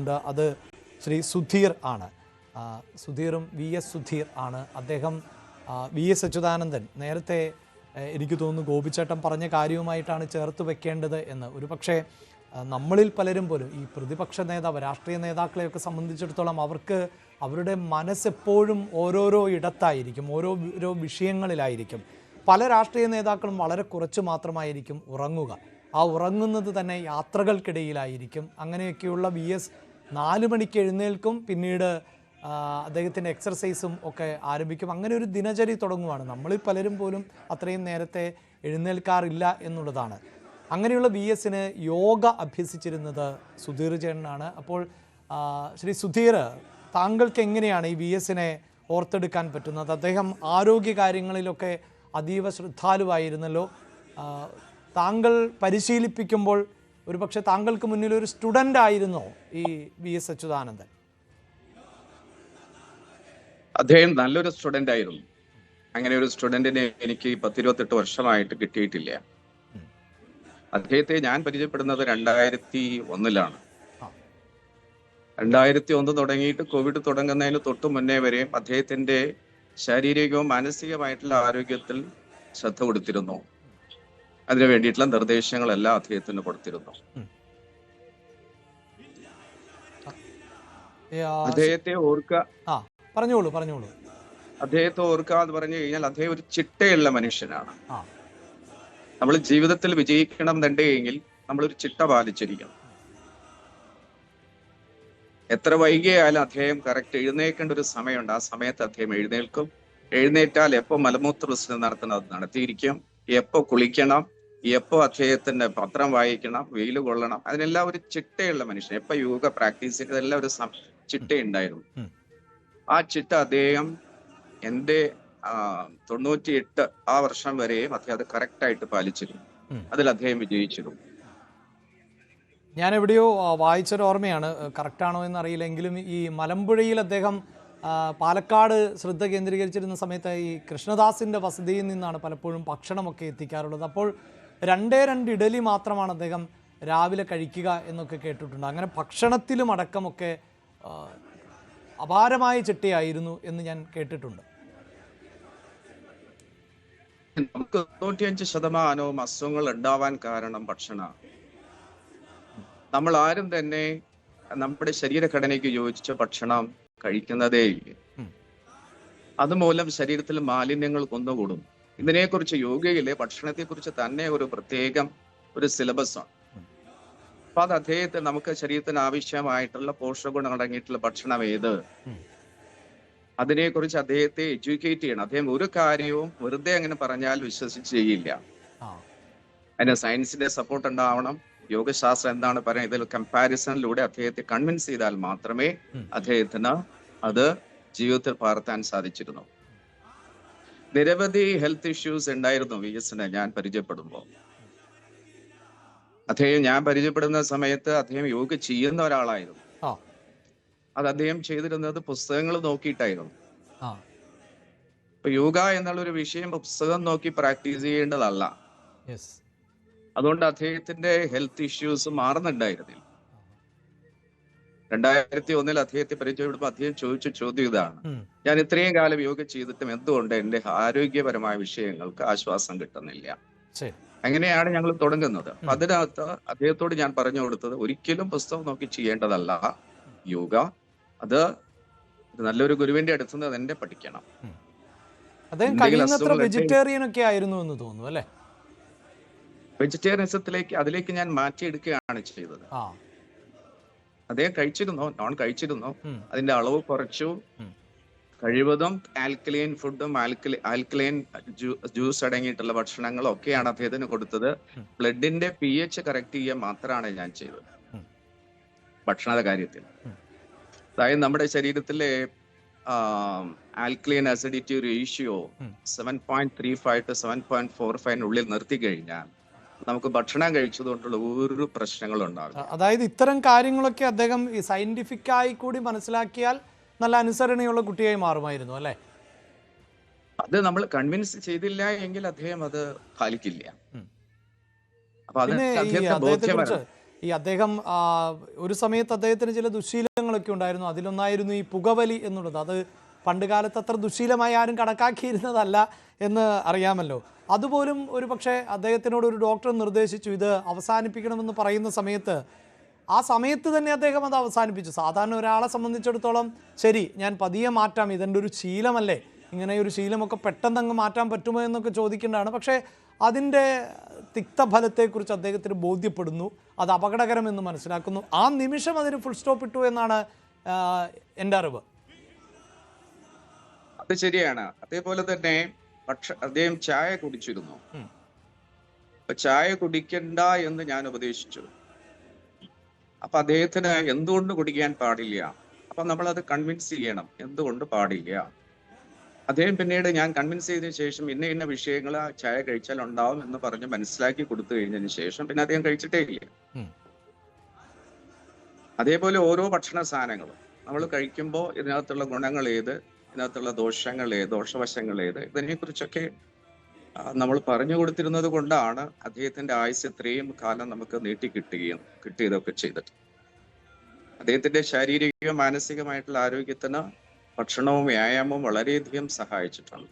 ഒരാളുണ്ട്. അത് ശ്രീ സുധീർ ആണ്. സുധീറും VS സുധീർ ആണ്. അദ്ദേഹം VS അച്യുതാനന്ദൻ നേരത്തെ എനിക്ക് തോന്നുന്നു ഗോപിച്ചേട്ടൻ പറഞ്ഞ കാര്യവുമായിട്ടാണ് ചേർത്ത് വെക്കേണ്ടത് എന്ന്. ഒരു പക്ഷേ നമ്മളിൽ പലരും പോലും ഈ പ്രതിപക്ഷ നേതാവ്, രാഷ്ട്രീയ നേതാക്കളെയൊക്കെ സംബന്ധിച്ചിടത്തോളം അവർക്ക് അവരുടെ മനസ്സെപ്പോഴും ഓരോരോ ഇടത്തായിരിക്കും, ഓരോ വിഷയങ്ങളിലായിരിക്കും. പല രാഷ്ട്രീയ നേതാക്കളും വളരെ കുറച്ച് മാത്രമായിരിക്കും ഉറങ്ങുക. ആ ഉറങ്ങുന്നത് തന്നെ യാത്രകൾക്കിടയിലായിരിക്കും. അങ്ങനെയൊക്കെയുള്ള VS 4 മണിക്ക് എഴുന്നേൽക്കും, പിന്നീട് അദ്ദേഹത്തിൻ്റെ എക്സർസൈസും ഒക്കെ ആരംഭിക്കും. അങ്ങനെ ഒരു ദിനചര്യ തുടങ്ങുവാണ്. നമ്മളിൽ പലരും പോലും അത്രയും നേരത്തെ എഴുന്നേൽക്കാറില്ല എന്നുള്ളതാണ്. അങ്ങനെയുള്ള VSന് യോഗ അഭ്യസിച്ചിരുന്നത് സുധീർ ചേട്ടനാണ്. അപ്പോൾ ശ്രീ സുധീർ, താങ്കൾക്ക് എങ്ങനെയാണ് ഈ VSനെ ഓർത്തെടുക്കാൻ പറ്റുന്നത്? അദ്ദേഹം ആരോഗ്യകാര്യങ്ങളിലൊക്കെ അതീവ ശ്രദ്ധാലുവായിരുന്നല്ലോ. താങ്കൾ പരിശീലിപ്പിക്കുമ്പോൾ ഒരു പക്ഷേ താങ്കൾക്ക് മുന്നിൽ ഒരു സ്റ്റുഡൻ്റ് ആയിരുന്നോ ഈ VS അച്യുതാനന്ദൻ? അദ്ദേഹം നല്ലൊരു സ്റ്റുഡൻ്റ് ആയിരുന്നു. അങ്ങനെ ഒരു സ്റ്റുഡൻറ്റിനെ എനിക്ക് 10-28 വർഷമായിട്ട് കിട്ടിയിട്ടില്ല. അദ്ദേഹത്തെ ഞാൻ പരിചയപ്പെടുന്നത് 2001-ലാണ്. 2001 തുടങ്ങിയിട്ട് കോവിഡ് തുടങ്ങുന്നതിന് തൊട്ട് മുന്നേ വരെയും അദ്ദേഹത്തിന്റെ ശാരീരികവും മാനസികമായിട്ടുള്ള ആരോഗ്യത്തിൽ ശ്രദ്ധ കൊടുത്തിരുന്നു. അതിനു വേണ്ടിയിട്ടുള്ള നിർദ്ദേശങ്ങളെല്ലാം അദ്ദേഹത്തിന് കൊടുത്തിരുന്നു. അദ്ദേഹത്തെ ഓർക്കുക എന്ന് പറഞ്ഞു കഴിഞ്ഞാൽ അദ്ദേഹം ഒരു ചിട്ടയുള്ള മനുഷ്യനാണ്. നമ്മൾ ജീവിതത്തിൽ വിജയിക്കണം എന്നുണ്ടെങ്കിൽ നമ്മളൊരു ചിട്ട പാലിച്ചിരിക്കണം. എത്ര വൈകിയാലും അദ്ദേഹം കറക്റ്റ് എഴുന്നേൽക്കേണ്ട ഒരു സമയമുണ്ട്. ആ സമയത്ത് അദ്ദേഹം എഴുന്നേൽക്കും. എഴുന്നേറ്റാൽ എപ്പോ മലമൂത്ര വിസർജനം നടത്തണം അത് നടത്തിയിരിക്കും. എപ്പോ കുളിക്കണം, എപ്പോ അദ്ദേഹത്തിന്റെ പത്രം വായിക്കണം, വെയിൽ കൊള്ളണം, അതിനെല്ലാം ഒരു ചിട്ടയുള്ള മനുഷ്യൻ. എപ്പോ യോഗ പ്രാക്ടീസ് ചെയ്ത് ഇതെല്ലാം ഒരു ചിട്ടയുണ്ടായിരുന്നു. ആ ചിട്ട അദ്ദേഹം എൻ്റെ 98 ആ വർഷം വരെയും അദ്ദേഹം അത് കറക്റ്റായിട്ട് പാലിച്ചിരുന്നു. അതിൽ അദ്ദേഹം വിജയിച്ചിരുന്നു. ഞാൻ എവിടെയോ വായിച്ചൊരു ഓർമ്മയാണ്, കറക്റ്റാണോ എന്നറിയില്ലെങ്കിലും ഈ മലമ്പുഴയിൽ അദ്ദേഹം പാലക്കാട് ശ്രദ്ധ കേന്ദ്രീകരിച്ചിരുന്ന സമയത്ത് ഈ കൃഷ്ണദാസിൻ്റെ വസതിയിൽ നിന്നാണ് പലപ്പോഴും ഭക്ഷണമൊക്കെ എത്തിക്കാറുള്ളത്. അപ്പോൾ 2 ഇഡലി മാത്രമാണ് അദ്ദേഹം രാവിലെ കഴിക്കുക എന്നൊക്കെ കേട്ടിട്ടുണ്ട്. അങ്ങനെ ഭക്ഷണത്തിലും അടക്കമൊക്കെ അപാരമായ ചിട്ടയായിരുന്നു എന്ന് ഞാൻ കേട്ടിട്ടുണ്ട്. നമുക്ക് 95% അസുഖങ്ങൾ ഉണ്ടാവാൻ കാരണം ഭക്ഷണമാണ്. നമ്മൾ ആരും തന്നെ നമ്മുടെ ശരീരഘടനയ്ക്ക് യോജിച്ച ഭക്ഷണം കഴിക്കുന്നതേ ഇല്ല. അതുമൂലം ശരീരത്തിൽ മാലിന്യങ്ങൾ കുന്നുകൂടും. ഇതിനെക്കുറിച്ച് യോഗയിലെ ഭക്ഷണത്തെക്കുറിച്ച് തന്നെ ഒരു പ്രത്യേകം ഒരു സിലബസാണ്. അപ്പൊ അത് അദ്ദേഹത്തെ നമുക്ക് ശരീരത്തിന് ആവശ്യമായിട്ടുള്ള പോഷകഗുണം അടങ്ങിയിട്ടുള്ള ഭക്ഷണം ഏത്, അതിനെക്കുറിച്ച് അദ്ദേഹത്തെ എഡ്യൂക്കേറ്റ് ചെയ്യണം. അദ്ദേഹം ഒരു കാര്യവും വെറുതെ അങ്ങനെ പറഞ്ഞാൽ വിശ്വസിച്ച് ചെയ്യില്ല. അതിന് സയൻസിന്റെ സപ്പോർട്ട് ഉണ്ടാവണം. യോഗശാസ്ത്രം എന്താണ് പറയുന്നത്, ഇതിൽ കമ്പാരിസണിലൂടെ അദ്ദേഹത്തെ കൺവിൻസ് ചെയ്താൽ മാത്രമേ അദ്ദേഹത്തിന് അത് ജീവിതത്തിൽ പകർത്താൻ സാധിച്ചിരുന്നു. നിരവധി ഹെൽത്ത് ഇഷ്യൂസ് ഉണ്ടായിരുന്നു VSനെ ഞാൻ പരിചയപ്പെടുമ്പോൾ. ഞാൻ പരിചയപ്പെടുന്ന സമയത്ത് അദ്ദേഹം യോഗ ചെയ്യുന്ന ഒരാളായിരുന്നു. അത് അദ്ദേഹം ചെയ്തിരുന്നത് പുസ്തകങ്ങൾ നോക്കിയിട്ടായിരുന്നു. ഇപ്പൊ യോഗ എന്നുള്ളൊരു വിഷയം പുസ്തകം നോക്കി പ്രാക്ടീസ് ചെയ്യേണ്ടതല്ല. അതുകൊണ്ട് അദ്ദേഹത്തിന്റെ ഹെൽത്ത് ഇഷ്യൂസ് മാറുന്നുണ്ടായിരുന്നില്ല. 2001 അദ്ദേഹത്തെ പരിചയപ്പെടുമ്പോൾ അദ്ദേഹം ചോദിച്ച ചോദ്യം ഇതാണ്: ഞാൻ ഇത്രയും കാലം യോഗ ചെയ്തിട്ടും എന്തുകൊണ്ട് എന്റെ ആരോഗ്യപരമായ വിഷയങ്ങൾക്ക് ആശ്വാസം കിട്ടുന്നില്ല? അങ്ങനെയാണ് ഞങ്ങൾ തുടങ്ങുന്നത്. അതിനകത്ത് അദ്ദേഹത്തോട് ഞാൻ പറഞ്ഞു കൊടുത്തത്, ഒരിക്കലും പുസ്തകം നോക്കി ചെയ്യേണ്ടതല്ല യോഗ. അത് നല്ലൊരു ഗുരുവിന്റെ അടുത്ത് നിന്ന് തന്നെ പഠിക്കണം. വെജിറ്റേറിയൻ ഒക്കെ ആയിരുന്നു എന്ന് തോന്നുന്നു അല്ലേ? അതിലേക്ക് ഞാൻ മാറ്റിയെടുക്കുകയാണ് ചെയ്തത്. അദ്ദേഹം നോൺ കഴിച്ചിരുന്നു. അതിന്റെ അളവ് കുറച്ചു. കഴിവതും ആൽക്കലൈൻ ഫുഡും ആൽക്കലൈൻ ജ്യൂസ് അടങ്ങിയിട്ടുള്ള ഭക്ഷണങ്ങളും ഒക്കെയാണ് അദ്ദേഹത്തിന് കൊടുത്തത്. ബ്ലഡിന്റെ pH കറക്റ്റ് ചെയ്യാൻ മാത്രമാണ് ഞാൻ ചെയ്തത് ഭക്ഷണ കാര്യത്തിൽ. അതായത് നമ്മുടെ ശരീരത്തിലെ ആൽക്കലൈൻ അസിഡിറ്റി റേഷ്യോ 7.35 to 7.45 നിർത്തി കഴിഞ്ഞാൽ നമുക്ക് ഭക്ഷണം കഴിച്ചതുകൊണ്ടുള്ള ഒരു പ്രശ്നങ്ങളും ഉണ്ടാവില്ല. അതായത് ഇത്തരം കാര്യങ്ങളൊക്കെ അദ്ദേഹം ഈ സയന്റിഫിക് ആയി കൂടി മനസ്സിലാക്കിയാൽ നല്ല അനുസരണയുള്ള കുട്ടിയായി മാറുമായിരുന്നു അല്ലേ? അത് നമ്മൾ കൺവിൻസ് ചെയ്തില്ല എങ്കിൽ അദ്ദേഹം അത് പാലിക്കില്ല. അപ്പൊ അത് ഈ അദ്ദേഹം ഒരു സമയത്ത് അദ്ദേഹത്തിന് ചില ദുശ്ശീലങ്ങളൊക്കെ ഉണ്ടായിരുന്നു. അതിലൊന്നായിരുന്നു ഈ പുകവലി എന്നുള്ളത്. അത് പണ്ട് കാലത്ത് അത്ര ദുശ്ശീലമായി ആരും കണക്കാക്കിയിരുന്നതല്ല എന്ന് അറിയാമല്ലോ. അതുപോലും ഒരു പക്ഷേ അദ്ദേഹത്തിനോട് ഒരു ഡോക്ടർ നിർദ്ദേശിച്ചു ഇത് അവസാനിപ്പിക്കണമെന്ന് പറയുന്ന സമയത്ത് ആ സമയത്ത് തന്നെ അദ്ദേഹം അത് അവസാനിപ്പിച്ചു. സാധാരണ ഒരാളെ സംബന്ധിച്ചിടത്തോളം ശരി ഞാൻ പതിയെ മാറ്റാം, ഇതെൻ്റെ ഒരു ശീലമല്ലേ, ഇങ്ങനെ ഒരു ശീലമൊക്കെ പെട്ടെന്ന് അങ്ങ് മാറ്റാൻ പറ്റുമോ എന്നൊക്കെ ചോദിക്കേണ്ടതാണ്. പക്ഷേ അതിൻ്റെ തിക്തഫലത്തെക്കുറിച്ച് അദ്ദേഹത്തിന് ബോധ്യപ്പെടുന്നു, അത് അപകടകരമെന്ന് മനസ്സിലാക്കുന്നു. ആ നിമിഷം അതിന് ഫുൾ സ്റ്റോപ്പ് ഇട്ടു എന്നാണ് എൻ്റെ അറിവ്. അത് ശരിയാണ്. അതേപോലെ തന്നെ അദ്ദേഹം ചായ കുടിച്ചിരുന്നു. അപ്പൊ ചായ കുടിക്കണ്ട എന്ന് ഞാൻ ഉപദേശിച്ചു. അപ്പൊ അദ്ദേഹത്തിന് എന്തുകൊണ്ട് കുടിക്കാൻ പാടില്ല, അപ്പൊ നമ്മളത് കൺവിൻസ് ചെയ്യണം എന്തുകൊണ്ട് പാടില്ല. അദ്ദേഹം പിന്നീട് ഞാൻ കൺവിൻസ് ചെയ്തതിനു ശേഷം ഇന്ന ഇന്ന വിഷയങ്ങൾ ചായ കഴിച്ചാൽ ഉണ്ടാവും എന്ന് പറഞ്ഞ് മനസ്സിലാക്കി കൊടുത്തു കഴിഞ്ഞതിന് ശേഷം പിന്നെ അദ്ദേഹം കഴിച്ചിട്ടേ ഇല്ല. അതേപോലെ ഓരോ ഭക്ഷണ സാധനങ്ങളും നമ്മൾ കഴിക്കുമ്പോൾ ഇതിനകത്തുള്ള ഗുണങ്ങൾ ഏത്, ഇതിനകത്തുള്ള ദോഷങ്ങൾ ഏത്, ദോഷവശങ്ങൾ ഏത്, ഇതിനെക്കുറിച്ചൊക്കെ നമ്മൾ പറഞ്ഞു കൊടുത്തിരുന്നത് കൊണ്ടാണ് അദ്ദേഹത്തിന്റെ ആയുസ് ഇത്രയും കാലം നമുക്ക് കിട്ടിയതൊക്കെ ചെയ്തിട്ട്. അദ്ദേഹത്തിന്റെ ശാരീരിക മാനസികമായിട്ടുള്ള ആരോഗ്യത്തിന് ഭക്ഷണവും വ്യായാമവും വളരെയധികം സഹായിച്ചിട്ടുണ്ട്.